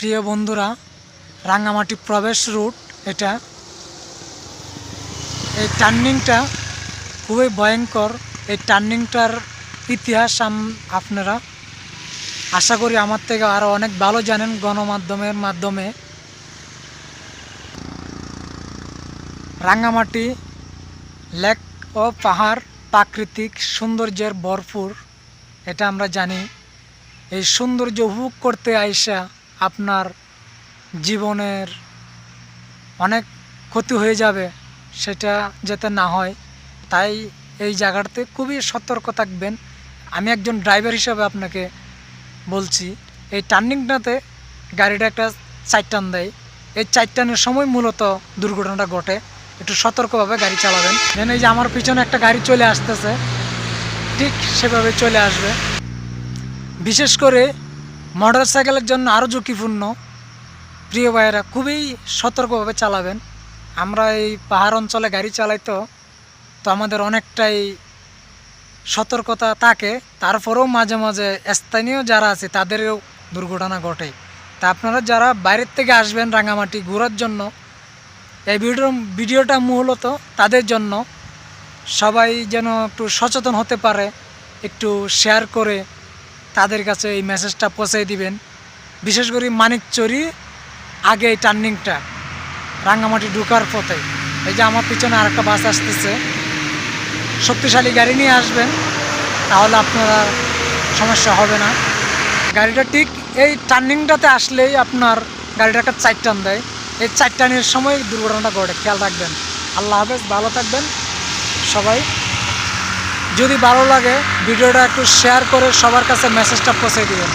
প্রিয় বন্ধুরা, রাঙ্গামাটি প্রবেশ রুট এটা। এই টার্নিংটা খুবই ভয়ঙ্কর। এই টার্নিংটার ইতিহাস আপনারা আশা করি আমার থেকে আরও অনেক ভালো জানেন গণমাধ্যমের মাধ্যমে। রাঙ্গামাটি লেক ও পাহাড় প্রাকৃতিক সৌন্দর্যের ভরপুর, এটা আমরা জানি। এই সৌন্দর্য উপভোগ করতে আইসা আপনার জীবনের অনেক ক্ষতি হয়ে যাবে, সেটা যাতে না হয় তাই এই জায়গাটাতে খুবই সতর্ক থাকবেন। আমি একজন ড্রাইভার হিসাবে আপনাকে বলছি, এই টার্নিংটাতে গাড়িটা একটা সাইড টার্ন দেয়। এই সাইড টার্নের সময় মূলত দুর্ঘটনাটা ঘটে। একটু সতর্কভাবে গাড়ি চালাবেন। যেন এই যে আমার পিছনে একটা গাড়ি চলে আসতেছে, ঠিক সেভাবে চলে আসবে। বিশেষ করে মোটর সাইকেলের জন্য আরও ঝুঁকিপূর্ণ। প্রিয় ভাইয়েরা, খুবই সতর্কভাবে চালাবেন। আমরা এই পাহাড় অঞ্চলে গাড়ি চালাই তো আমাদের অনেকটাই সতর্কতা থাকে। তারপরেও মাঝে মাঝে স্থানীয় যারা আছে তাদেরও দুর্ঘটনা ঘটে। তা আপনারা যারা বাইরের থেকে আসবেন রাঙামাটি ঘোরার জন্য, এই ভিডিওটা মূলত তাদের জন্য। সবাই যেন একটু সচেতন হতে পারে, একটু শেয়ার করে তাদের কাছে এই মেসেজটা পৌঁছে দিবেন। বিশেষ করে মানিকচুরি আগে এই টার্নিংটা রাঙ্গামাটি ঢোকার পথে, এই যে আমার পিছনে আরেকটা বাস আসতেছে, শক্তিশালী গাড়ি নিয়ে আসবেন, তাহলে আপনারা সমস্যা হবে না। গাড়িটা ঠিক এই টার্নিংটাতে আসলেই আপনার গাড়িটা একটা চার টান দেয়। এই চার টানের সময় দুর্ঘটনাটা ঘটে, খেয়াল রাখবেন। আল্লাহ হাফেজ, ভালো থাকবেন সবাই। যদি ভালো লাগে ভিডিওটা একটু শেয়ার করে সবার কাছে মেসেজটা পৌঁছে দিবেন।